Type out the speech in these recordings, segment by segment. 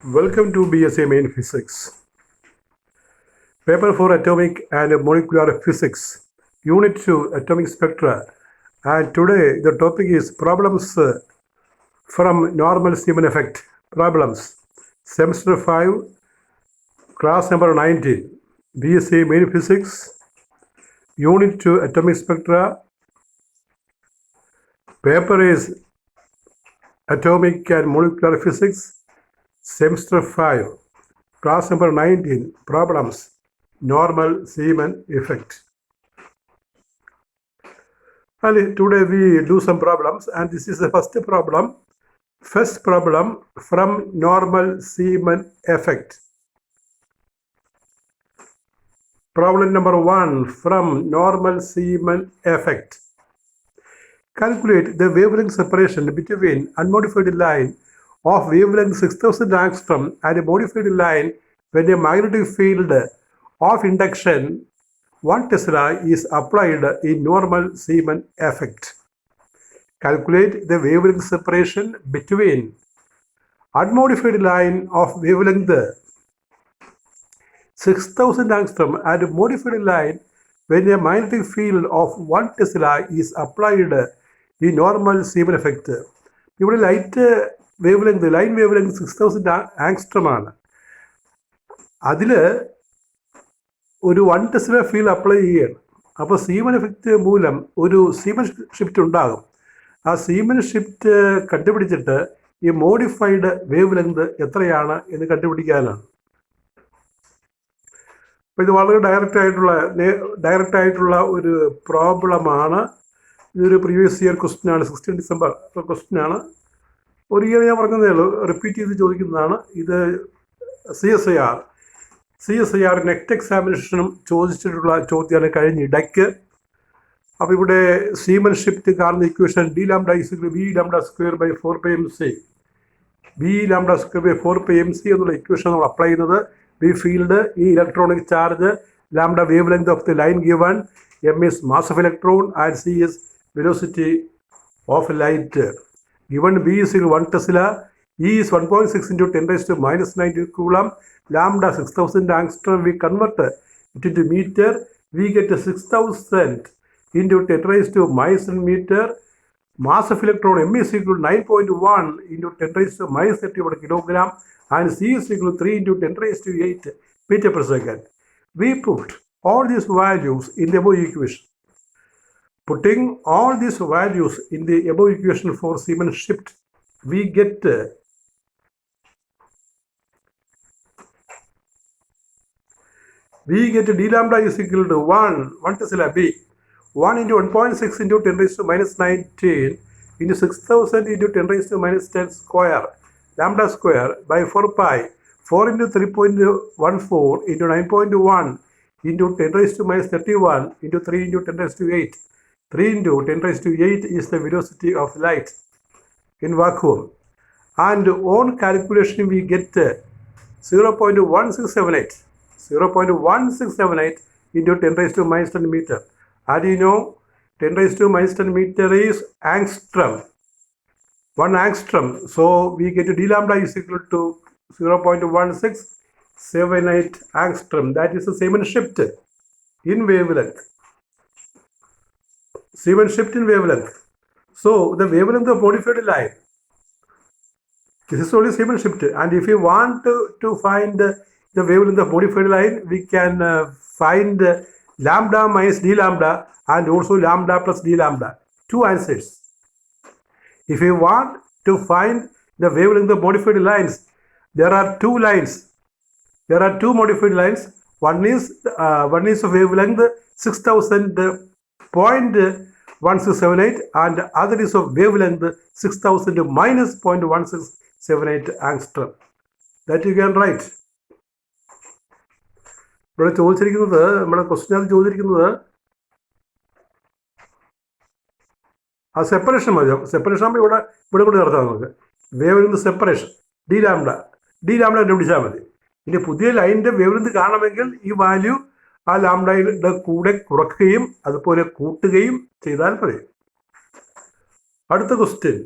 Welcome to BSC Main Physics. Paper for Atomic and Molecular Physics, Unit 2 Atomic Spectra. And today the topic is problems from normal Zeeman effect. Problems. Semester 5, class number 19. BSC Main Physics, Unit 2 Atomic Spectra. Paper is Atomic and Molecular Physics. Semester 5, class number 19, problems, normal Zeeman effect. And today we do some problems, and this is the first problem. First problem from normal Zeeman effect. Problem number 1 from normal Zeeman effect. Calculate the wavelength separation between unmodified line of wavelength 6000 angstrom and a modified line when a magnetic field of induction 1 Tesla is applied in normal Zeeman effect. Calculate the wavelength separation between unmodified line of wavelength 6000 angstrom and a modified line when a magnetic field of 1 Tesla is applied in normal Zeeman effect. ഇവിടെ light wavelength line wavelength 6000 angstrom ആണ്. അതിൽ ഒരു 1 Tesla field apply ചെയ്യുകയാണ്. അപ്പോൾ seamen effect മൂലം ഒരു seamen shift ഉണ്ടാകും. ആ സീമൻ ഷിഫ്റ്റ് കണ്ടുപിടിച്ചിട്ട് ഈ മോഡിഫൈഡ് വേവ് ലെങ്ത് എത്രയാണ് എന്ന് കണ്ടുപിടിക്കാനാണ്. അപ്പോൾ ഇത് വളരെ ഡയറക്റ്റ് ആയിട്ടുള്ള ഒരു പ്രോബ്ലമാണ്. ഇതൊരു പ്രീവിയസ് ഇയർ ക്വസ്റ്റ്യൻ ആണ്, 16 ഡിസംബർ ക്വസ്റ്റ്യൻ ആണ്. ഒരു ഇയർ ഞാൻ പറഞ്ഞതേ ഉള്ളൂ, റിപ്പീറ്റ് ചെയ്ത് ചോദിക്കുന്നതാണ്. ഇത് C S I R next എക്സാമിനേഷനും ചോദിച്ചിട്ടുള്ള ചോദ്യമാണ് കഴിഞ്ഞ ഇടയ്ക്ക്. അപ്പോൾ ഇവിടെ സീമൻ ഷിഫ്റ്റ് കാണുന്ന equation D lambda is B lambda square by 4πmc, B lambda square by 4πmc എന്നുള്ള ഇക്വേഷൻ നമ്മൾ അപ്ലൈ ചെയ്യുന്നത്. ബി ഫീൽഡ്, ഈ electronic charge, lambda wave length of the line given, M is mass of electron and C is velocity of light. Given B is 1 Tesla, E is 1.6 into 10 raised to minus 19 coulomb, lambda 6000 angstrom, we convert it into meter, we get 6000 into 10 raised to minus 1 meter. Mass of electron M is equal to 9.1 into 10 raised to minus 31 kilogram, and C is equal to 3 into 10 raised to 8 meter per second. We put all these values in the above equation. Putting all these values in the above equation for Zeeman shift, we get d lambda is equal to 1 Tesla B, 1 into 1.6 into 10 raised to minus 19 into 6000 into 10 raised to minus 10 square, lambda square by 4 pi, 4 into 3.14 into 9.1 into 10 raised to minus 31 into 3 into 10 raised to 8. 3 into 10 raised to 8 is the velocity of light in vacuum. And on calculation we get 0.1678. 0.1678 into 10 raised to minus 10 meter. And you know 10 raised to minus 10 meter is angstrom. 1 angstrom. So we get d lambda is equal to 0.1678 angstrom. That is the Zeeman shift in wavelength. Zeeman shift in wavelength. So the wavelength of modified line, this is only Zeeman shift. And if you want to find the wavelength of modified line, we can find lambda minus d lambda and also lambda plus d lambda. Two answers. If you want to find the wavelength of modified lines, there are two lines. There are two modified lines. One is of wavelength 6000.1678 and other is of wavelength 6000 minus 0.1678 angstrom. That you can write. ഇവിടെ ചോദിച്ചിരിക്കുന്നത്, നമ്മുടെ question ചോദിച്ചിരിക്കുന്നത് ആ separation മതി. Separation ആകുമ്പോൾ ഇവിടെ കൂടി നടത്താം നമുക്ക്. വേവ്ലെങ്ത് സെപ്പറേഷൻ ഡി ലാംഡ കണ്ടുപിടിച്ചാൽ മതി. ഇനി പുതിയ ലൈനിൻ്റെ വേവ്ലെങ്ത് കാണണമെങ്കിൽ ഈ വാല്യൂ ആ ലാംഡയുടെ കൂടെ കുറയ്ക്കുകയും അതുപോലെ കൂട്ടുകയും ചെയ്താൽ മതി. അടുത്ത question,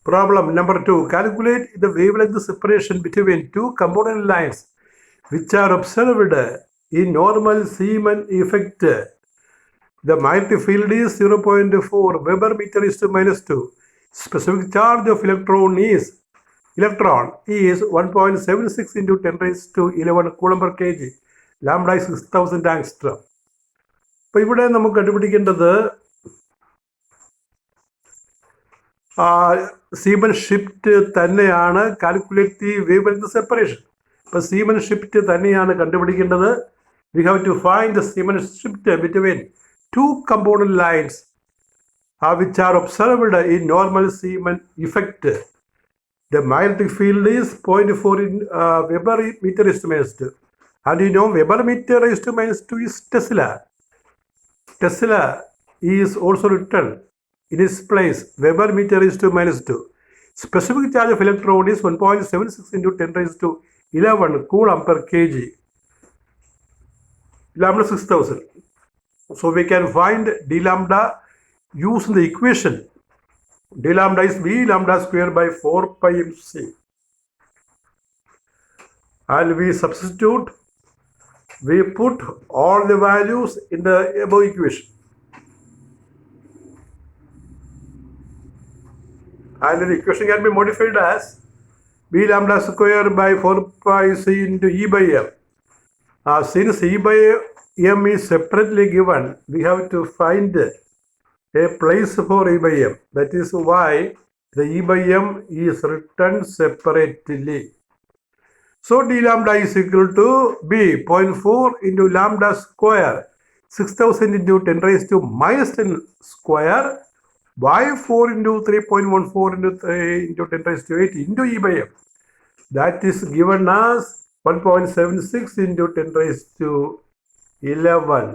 Problem number 2. Calculate the wavelength separation between two component lines which are observed in normal Zeeman effect. The magnetic field is 0.4 Weber meter is to minus 2. Specific charge of electron is 1.76 into 10 raised to 11 coulomb per kg. Lambda is 6000 angstrom. അപ്പോൾ ഇവിടെ നമുക്ക് കണ്ടുപിടിക്കേണ്ടത് Zeeman shift തന്നെയാണ് calculate the wavelength separation. ഇപ്പോൾ Zeeman shift തന്നെയാണ് കണ്ടുപിടിക്കേണ്ടത്. We have to find the Zeeman shift between two component lines which are observed in normal Zeeman effect. The magnetic field is 0.4 in Weber meter is to minus 2. And you know Weber meter is to minus 2 is Tesla. Tesla is also written in its place. Weber meter is to minus 2. Specific charge of electron is 1.76 into 10 raised to 11 coulomb per kg. Lambda 6000. So we can find d lambda using the equation. D lambda is V lambda square by 4 pi MC. And we substitute, we put all the values in the above equation. And the equation can be modified as B lambda square by 4 pi C into E by M. Since E by M is separately given, we have to find a place for E by M. That is why the E by M is written separately. So d lambda is equal to B 0.4 into lambda square 6000 into 10 raised to minus 10 square by 4 into 3.14 into 10 raised to 8 into E by M. That is given as 1.76 into 10 raised to 11.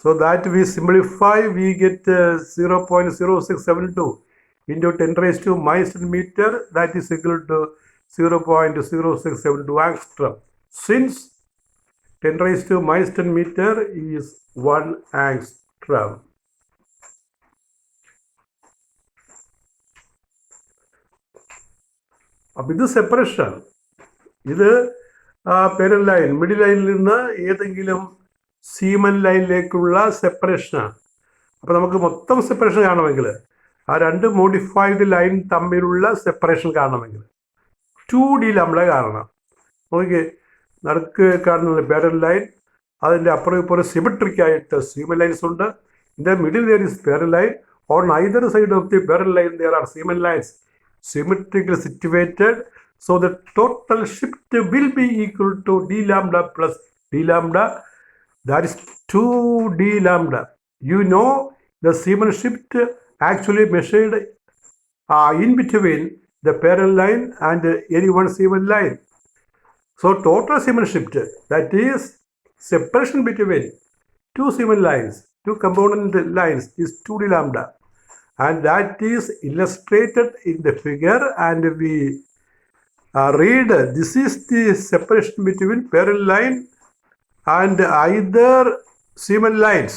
So that we simplify, we get 0.0672 into 10 raised to minus 10 meter, that is equal to 0.0672 angstrom. Since 10 raised to minus 10 meter is 1 angstrom. അപ്പോൾ ഇത് separation. ഇത് പേരൽ line, middle ലൈനിൽ നിന്ന് ഏതെങ്കിലും seamen ലൈനിലേക്കുള്ള സെപ്പറേഷനാണ്. അപ്പോൾ നമുക്ക് മൊത്തം separation കാണണമെങ്കിൽ ആ രണ്ട് മോഡിഫൈഡ് ലൈൻ തമ്മിലുള്ള സെപ്പറേഷൻ കാണണമെങ്കിൽ 2D ലംബ കാണണം. നോക്കിക്കേ, നടുക്ക് കാണുന്നത് പേരൽ ലൈൻ, അതിൻ്റെ അപ്പുറം ഇപ്പുറം സിമെട്രിക് ആയിട്ട് സീമൻ ലൈൻസ് ഉണ്ട്. In the middle there is parallel line. On either side of the parallel line there are Zeeman lines symmetrically situated. So the total shift will be equal to d lambda plus d lambda. That is 2d lambda. You know the Zeeman shift actually measured in between the parallel line and any one Zeeman line. So total Zeeman shift, that is separation between two Zeeman lines, two component lines, is 2d lambda. And that is illustrated in the figure, and we read this is the separation between parallel line and either Zeeman lines.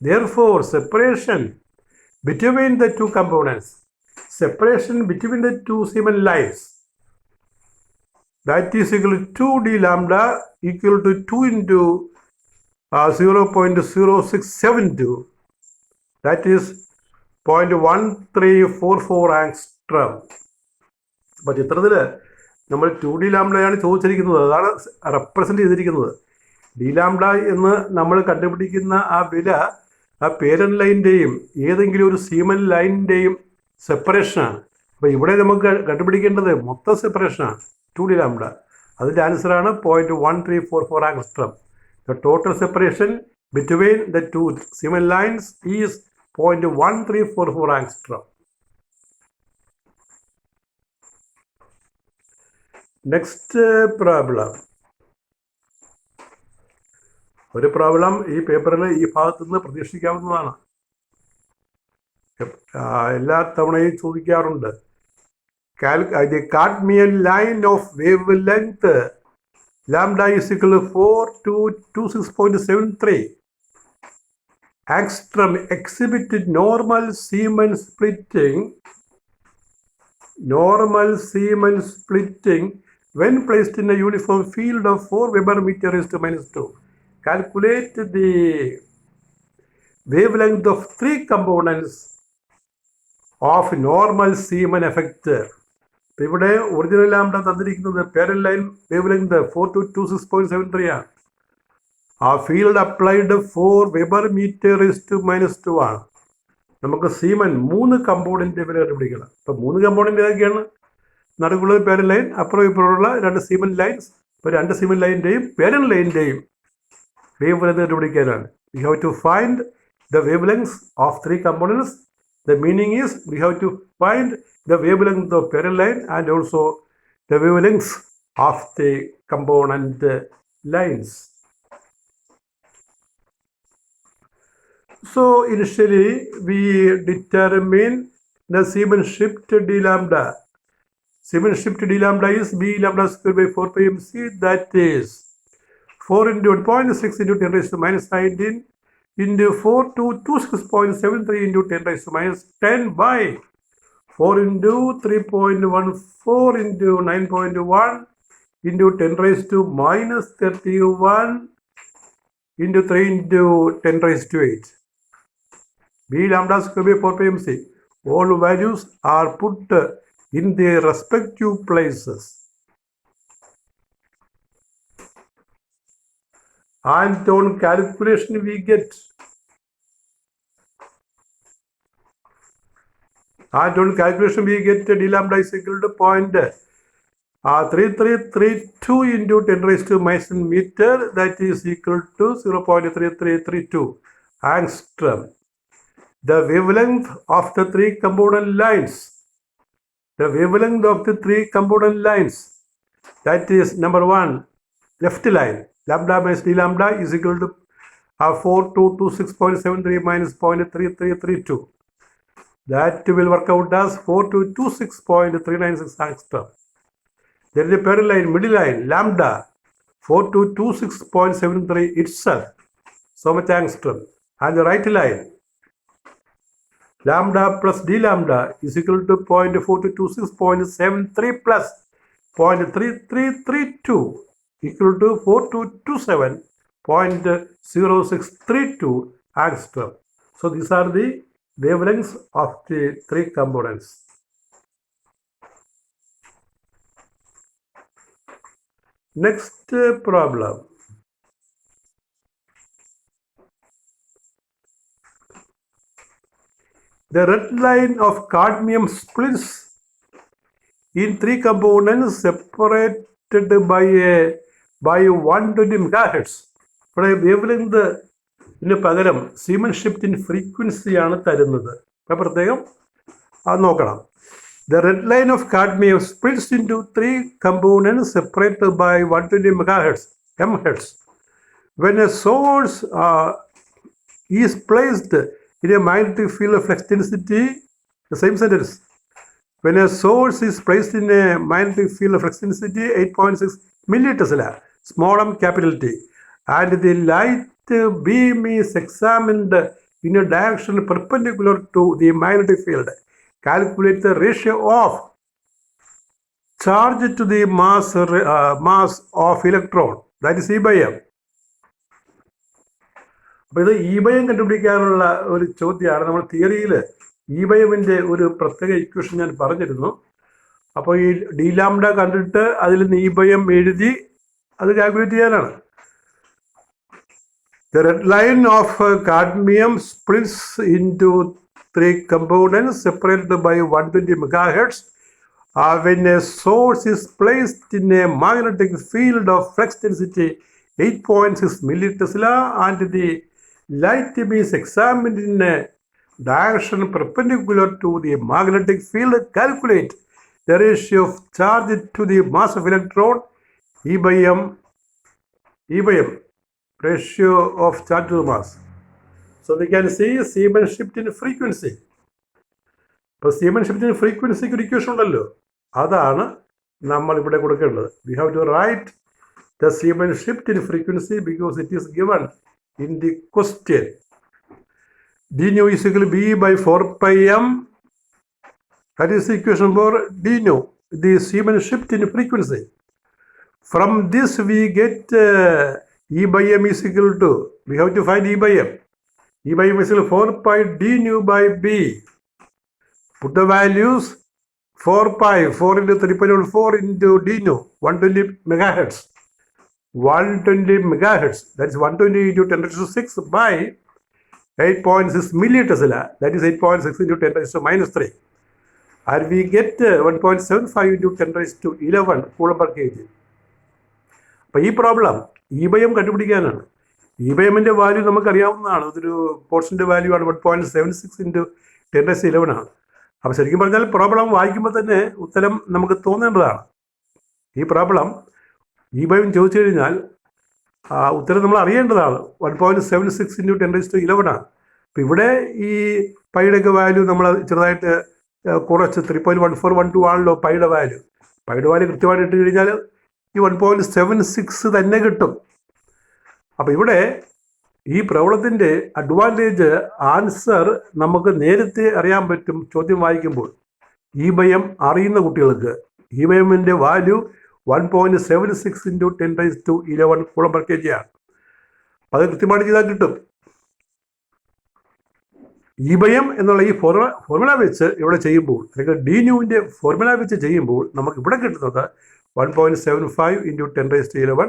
Therefore, separation between the two components, separation between the two Zeeman lines, that is equal to 2d lambda equal to 2 into 0.0672. That is 0.1344 angstrom. അപ്പോൾ ചിത്രത്തിൽ നമ്മൾ 2D ലാംഡയാണ് ചോദിച്ചിരിക്കുന്നത്, അതാണ് represent ചെയ്തിരിക്കുന്നത്. D lambda എന്ന് നമ്മൾ കണ്ടുപിടിക്കുന്ന ആ വില ആ പേരൻ ലൈൻ്റെയും ഏതെങ്കിലും ഒരു സീമൻ ലൈനിൻ്റെയും സെപ്പറേഷനാണ്. അപ്പോൾ ഇവിടെ നമുക്ക് കണ്ടുപിടിക്കേണ്ടത് മൊത്തം സെപ്പറേഷനാണ് 2D ലാംഡ. അതിൻ്റെ ആൻസറാണ് 0.1344 angstrom. The total separation between the two Zeeman lines is 0.1344 angstrom. Next problem. ഒരു പ്രോബ്ലം ഈ പേപ്പറിൽ ഈ ഭാഗത്തു നിന്ന് പ്രതീക്ഷിക്കാവുന്നതാണ്. എല്ലാ തവണയും ചോദിക്കാറുണ്ട്. The Cadmian line of wavelength lambda is equal to 4 to 26.73. angstrom exhibited normal Siemens splitting when placed in a uniform field of 4 Weber meter raised to minus 2. Calculate the wavelength of 3 components of normal Siemens effector. ഇവിടെ original lambda തന്നിരിക്കുന്നത് parallel line wavelength 4226.73 ആണ്. ആ field applied 4 weber metre raised to minus 2 ആണ്. നമുക്ക് seamen 3 component വില കണ്ടുപിടിക്കണം. ഇപ്പം 3 component ഏതൊക്കെയാണ്? നടുക്കുള്ളത് പാരലൽ ലൈൻ, അപ്പുറം ഇപ്പുറമുള്ള 2 സീമൻ ലൈൻസ്. ഇപ്പോൾ 2 സീമൻ ലൈനിൻ്റെയും പാരലൽ ലൈനിൻ്റെയും വേവ് ലെങ്ത് കണ്ടുപിടിക്കാനാണ്. We have to find the wavelengths of 3 components. The meaning is we have to find the wavelength of parallel line and also the wavelengths of the component lines. So initially we determine the Siemens shift d lambda. Siemens shift d lambda is b lambda squared by 4 pi mc, that is 4 into 1.6 into 10 raised to minus 19 into 4 to 26.73 into 10 raised to minus 10 by 4 into 3.14 into 9.1 into 10 raised to minus 31 into 3 into 10 raised to 8. B lambda square by 4 pi mc. All values are put in their respective places. And on calculation we get d lambda is equal to 0.3332 into 10 raised to minus meter, that is equal to 0.3332 angstrom. The wavelength of the 3 component lines, that is number 1, left line, lambda minus d lambda is equal to 4226.73 minus 0.3332. That will work out as 4226.396 angstrom. There is a parallel line, middle line, lambda 4226.73 itself, so much angstrom. And the right line, lambda plus d lambda is equal to 0.4226.73 plus 0.3332 equal to 4227.0632 angstrom. So these are the wavelengths of the 3 components. Next problem. The red line of cadmium splits in 3 components separated by 120 megahertz. ഇവിടെ wavelength പകരം seamen shift in ഫ്രീക്വൻസിയാണ് തരുന്നത്. അപ്പം പ്രത്യേകം അത് നോക്കണം. The red line of cadmium splits into 3 components separated by 120 megahertz mHz. When a source is placed in a magnetic field of flux density, the same sentence. When a source is placed in a magnetic field of flux density 8.6 millitesla, small m capital T, and the light beam is examined in a direction perpendicular to the magnetic field, calculate the ratio of charge to the mass of electron, that is E by M. അപ്പോൾ ഇത് E by M കണ്ടുപിടിക്കാനുള്ള ഒരു ചോദ്യമാണ്. നമ്മൾ തിയറിയിൽ E by എമ്മിൻ്റെ ഒരു പ്രത്യേക ഇക്വേഷൻ ഞാൻ പറഞ്ഞിരുന്നു. അപ്പോൾ ഈ ഡി ലാംഡ കണ്ടിട്ട് അതിൽ നിന്ന് ഇ ബൈ എം എഴുതി അത് കാൽക്കുലേറ്റ് ചെയ്യാനാണ്. The red line of cadmium splits into 3 components separated by 120 megahertz when a source is placed in a magnetic field of flux density 8.6 millitesla and the light beam is examined in a direction perpendicular to the magnetic field. Calculate the ratio of charge to the mass of electron, E by M, ratio of charge to the mass. So we can see Siemens shift in frequency. ഇപ്പോൾ Siemens shift in frequency ഒരു equation ഉണ്ടല്ലോ, അതാണ് നമ്മൾ ഇവിടെ കൊടുക്കേണ്ടത്. We have to write the Siemens shift in frequency because it is given in the question. d nu is equal to b by 4 pi m. That is the equation for d nu, the Siemens shift in frequency. From this we get E by m is equal to, we have to find E by m. E by m is equal to 4 pi d nu by b. Put the values 4 pi, 4 into 3.4 into d nu, 120 megahertz. 120 megahertz, that is 120 into 10 raised to 6 by 8.6 millitesla, that is 8.6 into 10 raised to minus 3. And we get 1.75 into 10 raised to 11 coulomb per kg. അപ്പോൾ ഈ problem E by M കണ്ടുപിടിക്കാനാണ്. E by എമ്മിൻ്റെ value നമുക്കറിയാവുന്നതാണ്. അതൊരു പോർഷൻ്റെ value ആണ് 1.76 into 10 raised to 11 ആണ്. അപ്പോൾ ശരിക്കും പറഞ്ഞാൽ പ്രോബ്ലം വായിക്കുമ്പോൾ തന്നെ ഉത്തരം നമുക്ക് തോന്നേണ്ടതാണ്. ഈ പ്രോബ്ലം ഇ ബൈ എം ചോദിച്ചു കഴിഞ്ഞാൽ ഉത്തരം നമ്മൾ അറിയേണ്ടതാണ്. 1.76 ഇൻറ്റു 10 raised to 11 ആണ്. അപ്പോൾ ഇവിടെ ഈ പൈയുടെയൊക്കെ വാല്യൂ നമ്മൾ ചെറുതായിട്ട് കുറച്ച് 3.1412 ആണല്ലോ പൈയുടെ വാല്യൂ. പൈയുടെ വാല്യൂ കൃത്യമായിട്ട് ഇട്ട് കഴിഞ്ഞാൽ ഈ 1.76 തന്നെ കിട്ടും. അപ്പോൾ ഇവിടെ ഈ പ്രോബ്ലത്തിൻ്റെ അഡ്വാൻറ്റേജ് ആൻസർ നമുക്ക് നേരത്തെ അറിയാൻ പറ്റും. ചോദ്യം വായിക്കുമ്പോൾ ഇ ബൈ എം അറിയുന്ന കുട്ടികൾക്ക് ഇ ബൈ എമ്മിൻ്റെ value 1.76 into 10 raised to 11 coulomb per kg ആണ്. അത് കൃത്യമായിട്ട് ചെയ്താൽ കിട്ടും. ഇ ബൈ എം എന്നുള്ള ഈ ഫോർമുല വെച്ച് ഇവിടെ ചെയ്യുമ്പോൾ, അല്ലെങ്കിൽ ഡി ന്യൂവിൻ്റെ ഫോർമുല വെച്ച് ചെയ്യുമ്പോൾ നമുക്ക് ഇവിടെ കിട്ടുന്നത് 1.75 into 10 raised to 11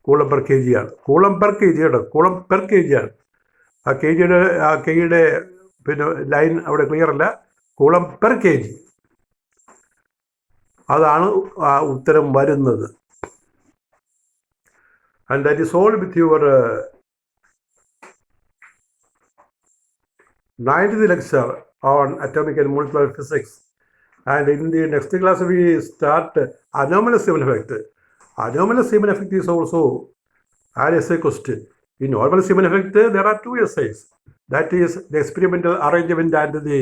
coulomb per kg ആണ്. coulomb per kg ആണ്, coulomb per kg ആണ്. ആ കെയുടെ പിന്നെ ലൈൻ അവിടെ ക്ലിയർ അല്ല. coulomb per kg അതാണ് ഉത്തരം വരുന്നത്. And that is all with your 9th lecture on atomic and molecular physics. And in the next class we start anomalous Seemann effect. Anomalous Seemann effect is also an essay question. In normal Seemann effect there are 2 essays. That is the experimental arrangement and the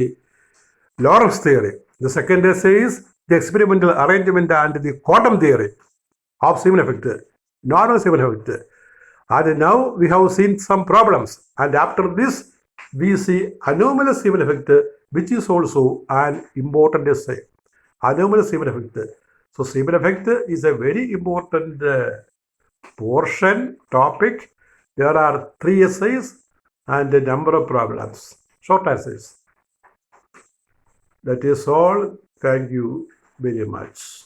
Lorentz theory. The second essay is the experimental arrangement and the quantum theory of Seemann effect, normal Seemann effect. And now we have seen some problems, and after this we see anomalous Seemann effect, which is also an important essay. Anomalous Seemann effect. So Seemann effect is a very important portion, topic. There are 3 essays and a number of problems, short essays. That is all. Thank you very much.